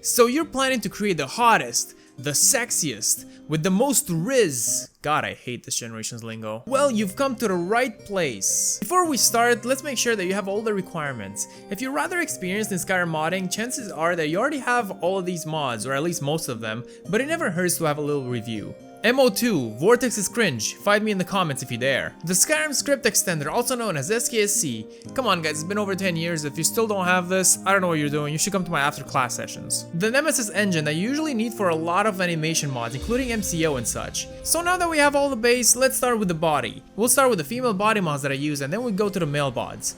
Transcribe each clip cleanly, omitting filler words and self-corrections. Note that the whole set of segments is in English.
So you're planning to create the hottest, the sexiest, with the most riz. God, I hate this generation's lingo. Well, you've come to the right place. Before we start, let's make sure that you have all the requirements. If you're rather experienced in Skyrim modding, chances are that you already have all of these mods, or at least most of them, but it never hurts to have a little review. MO2, Vortex is cringe, fight me in the comments if you dare. The Skyrim script extender, also known as SKSC. Come on guys, it's been over 10 years, if you still don't have this, I don't know what you're doing, you should come to my after class sessions. The Nemesis engine that you usually need for a lot of animation mods, including MCO and such. So now that we have all the base, let's start with the body. We'll start with the female body mods that I use, and then we go to the male bods.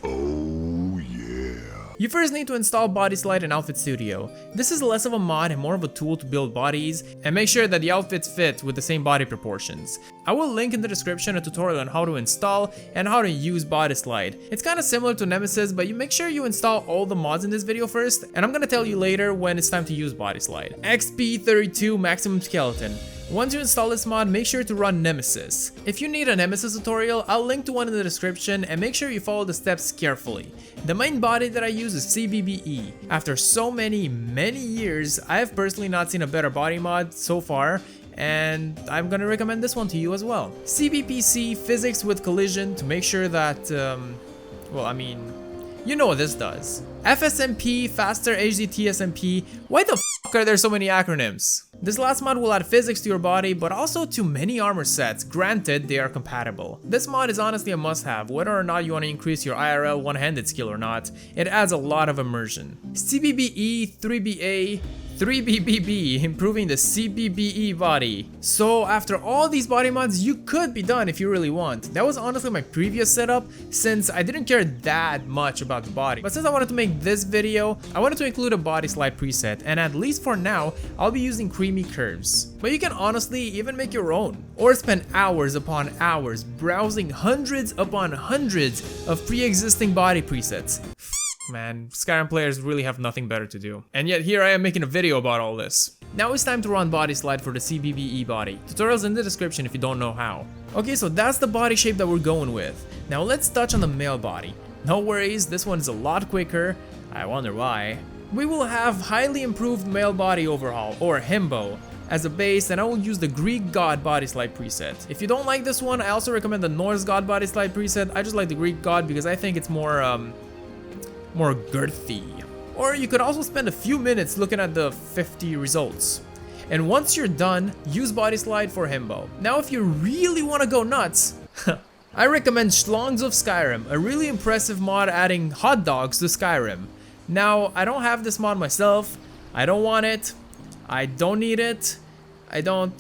You first need to install Body Slide in Outfit Studio. This is less of a mod and more of a tool to build bodies and make sure that the outfits fit with the same body proportions. I will link in the description a tutorial on how to install and how to use Body Slide. It's kind of similar to Nemesis, but you make sure you install all the mods in this video first, and I'm gonna tell you later when it's time to use Body Slide. XP32 Maximum Skeleton. Once you install this mod, make sure to run Nemesis. If you need a Nemesis tutorial, I'll link to one in the description and make sure you follow the steps carefully. The main body that I use is CBBE. After so many years, I have personally not seen a better body mod so far, and I'm gonna recommend this one to you as well. CBPC Physics with Collision to make sure that, well, I mean, you know what this does. FSMP, Faster HDTSMP, why the f are there so many acronyms? This last mod will add physics to your body, but also to many armor sets, granted they are compatible. This mod is honestly a must-have, whether or not you want to increase your IRL one-handed skill or not, it adds a lot of immersion. CBBE, 3BA, 3BBB, improving the CBBE body. So after all these body mods, you could be done if you really want. That was honestly my previous setup, since I didn't care that much about the body. But since I wanted to make this video, I wanted to include a body slide preset, and at least for now, I'll be using creamy curves. But you can honestly even make your own, or spend hours upon hours browsing hundreds upon hundreds of pre-existing body presets. Man, Skyrim players really have nothing better to do. And yet here I am making a video about all this. Now it's time to run Body Slide for the CBBE body. Tutorials in the description if you don't know how. Okay, so that's the body shape that we're going with. Now let's touch on the male body. No worries, this one is a lot quicker. I wonder why. We will have highly improved male body overhaul, or himbo, as a base, and I will use the Greek God Body Slide preset. If you don't like this one, I also recommend the Norse God Body Slide preset. I just like the Greek God because I think it's more girthy. Or you could also spend a few minutes looking at the 50 results. And once you're done, use Body Slide for himbo. Now if you really want to go nuts, I recommend Schlongs of Skyrim, a really impressive mod adding hot dogs to Skyrim. Now, I don't have this mod myself, I don't want it, I don't need it, I don't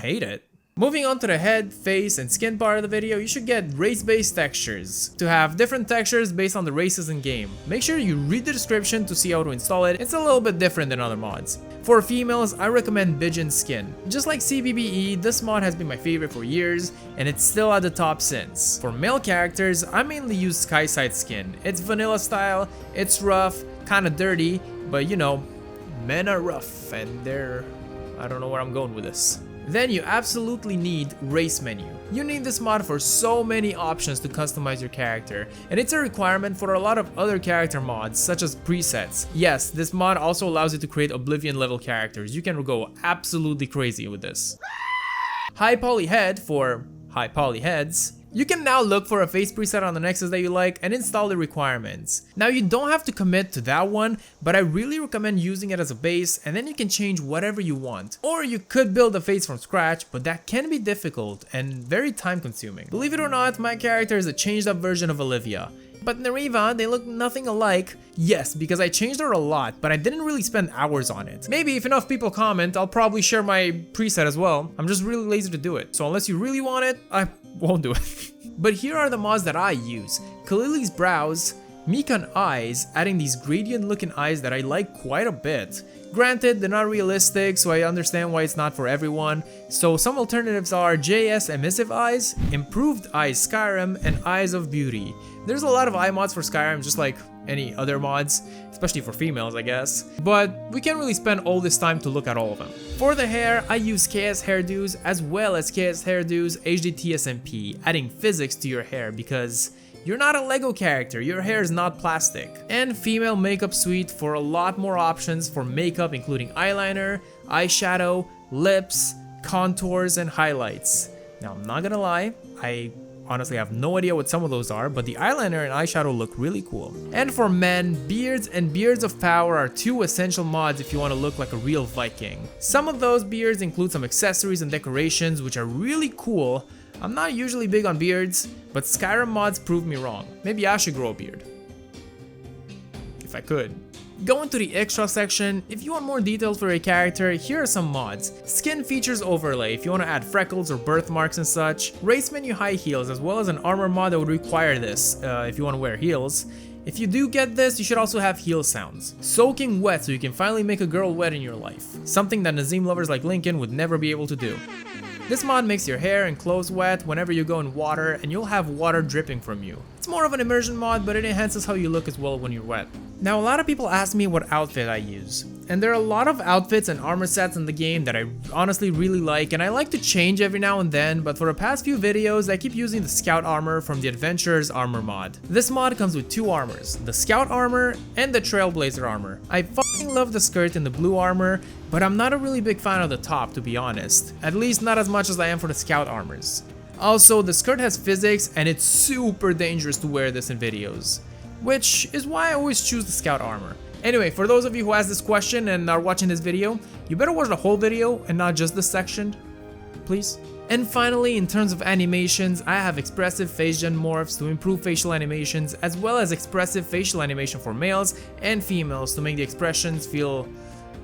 hate it. Moving on to the head, face, and skin part of the video, you should get race-based textures to have different textures based on the races in game. Make sure you read the description to see how to install it. It's a little bit different than other mods. For females, I recommend Bijan Skin. Just like CBBE, this mod has been my favorite for years, and it's still at the top since. For male characters, I mainly use Skyside Skin. It's vanilla style, it's rough, kinda dirty, but you know, men are rough, and I don't know where I'm going with this. Then you absolutely need Race Menu. You need this mod for so many options to customize your character, and it's a requirement for a lot of other character mods such as presets. Yes, this mod also allows you to create Oblivion level characters. You can go absolutely crazy with this. High Poly Head for high poly heads. You can now look for a face preset on the Nexus that you like and install the requirements. Now you don't have to commit to that one, but I really recommend using it as a base, and then you can change whatever you want. Or you could build a face from scratch, but that can be difficult and very time consuming. Believe it or not, my character is a changed up version of Olivia. But Neriva, they look nothing alike. Yes, because I changed her a lot, but I didn't really spend hours on it. Maybe if enough people comment, I'll probably share my preset as well. I'm just really lazy to do it. So unless you really want it, I won't do it. But here are the mods that I use. Kalili's Brows, Mikan Eyes, adding these gradient looking eyes that I like quite a bit. Granted, they're not realistic, so I understand why it's not for everyone. So some alternatives are JS Emissive Eyes, Improved Eyes Skyrim, and Eyes of Beauty. There's a lot of eye mods for Skyrim, just like any other mods, especially for females, I guess. But we can't really spend all this time to look at all of them. For the hair, I use KS Hairdos as well as KS Hairdos HDTSMP, adding physics to your hair because You're not a Lego character, your hair is not plastic. And female makeup suite for a lot more options for makeup, including eyeliner, eyeshadow, lips, contours, and highlights. Now, I'm not gonna lie, I honestly have no idea what some of those are, but the eyeliner and eyeshadow look really cool. And for men, beards and beards of power are two essential mods if you want to look like a real Viking. Some of those beards include some accessories and decorations which are really cool. I'm not usually big on beards, but Skyrim mods proved me wrong. Maybe I should grow a beard. If I could. Going to the extra section, if you want more details for your character, here are some mods. Skin features overlay if you want to add freckles or birthmarks and such. Race menu high heels, as well as an armor mod that would require this if you want to wear heels. If you do get this, you should also have heel sounds. Soaking wet so you can finally make a girl wet in your life. Something that Nazim lovers like Lincoln would never be able to do. This mod makes your hair and clothes wet whenever you go in water, and you'll have water dripping from you. It's more of an immersion mod, but it enhances how you look as well when you're wet. Now, a lot of people ask me what outfit I use, and there are a lot of outfits and armor sets in the game that I honestly really like, and I like to change every now and then, but for the past few videos I keep using the Scout armor from the Adventurer's armor mod. This mod comes with two armors, the Scout armor and the Trailblazer armor. I fucking love the skirt in the blue armor, but I'm not a really big fan of the top, to be honest. At least not as much as I am for the Scout armors. Also, the skirt has physics and it's super dangerous to wear this in videos, which is why I always choose the Scout armor. Anyway, for those of you who asked this question and are watching this video, you better watch the whole video and not just this section, please. And finally, in terms of animations, I have expressive face gen morphs to improve facial animations, as well as expressive facial animation for males and females to make the expressions feel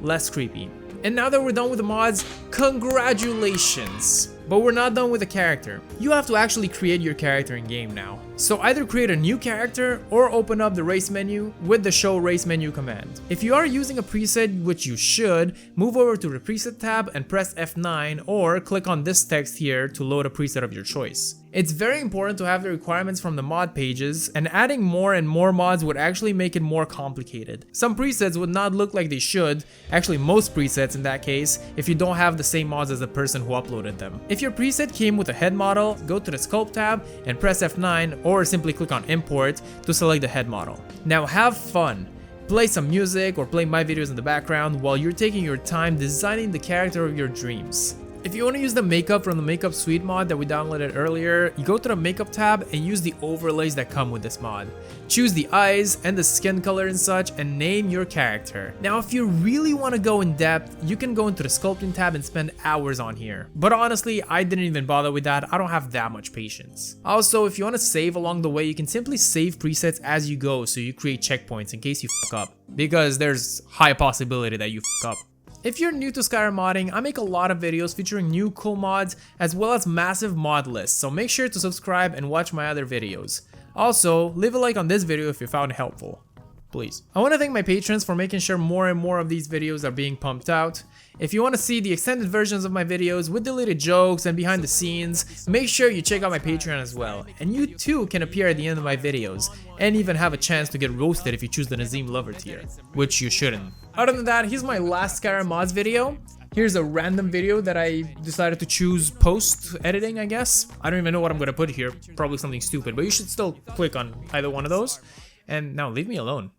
less creepy. And now that we're done with the mods, congratulations! But we're not done with the character. You have to actually create your character in game now. So either create a new character or open up the race menu with the show race menu command. If you are using a preset, which you should, move over to the preset tab and press F9 or click on this text here to load a preset of your choice. It's very important to have the requirements from the mod pages, and adding more and more mods would actually make it more complicated. Some presets would not look like they should, actually most presets in that case, if you don't have the same mods as the person who uploaded them. If your preset came with a head model, go to the sculpt tab and press F9 or simply click on import to select the head model. Now have fun. Play some music or play my videos in the background while you're taking your time designing the character of your dreams. If you want to use the makeup from the makeup suite mod that we downloaded earlier, you go to the makeup tab and use the overlays that come with this mod. Choose the eyes and the skin color and such and name your character. Now if you really want to go in depth, you can go into the sculpting tab and spend hours on here. But honestly, I didn't even bother with that, I don't have that much patience. Also, if you want to save along the way, you can simply save presets as you go so you create checkpoints in case you fuck up. Because there's high possibility that you fuck up. If you're new to Skyrim modding, I make a lot of videos featuring new cool mods as well as massive mod lists, so make sure to subscribe and watch my other videos. Also, leave a like on this video if you found it helpful. Please. I want to thank my patrons for making sure more and more of these videos are being pumped out. If you want to see the extended versions of my videos with deleted jokes and behind the scenes, make sure you check out my Patreon as well. And you too can appear at the end of my videos, and even have a chance to get roasted if you choose the Nazim Lover tier, which you shouldn't. Other than that, here's my last Skyrim mods video. Here's a random video that I decided to choose post-editing, I guess. I don't even know what I'm going to put here, probably something stupid, but you should still click on either one of those. And now leave me alone.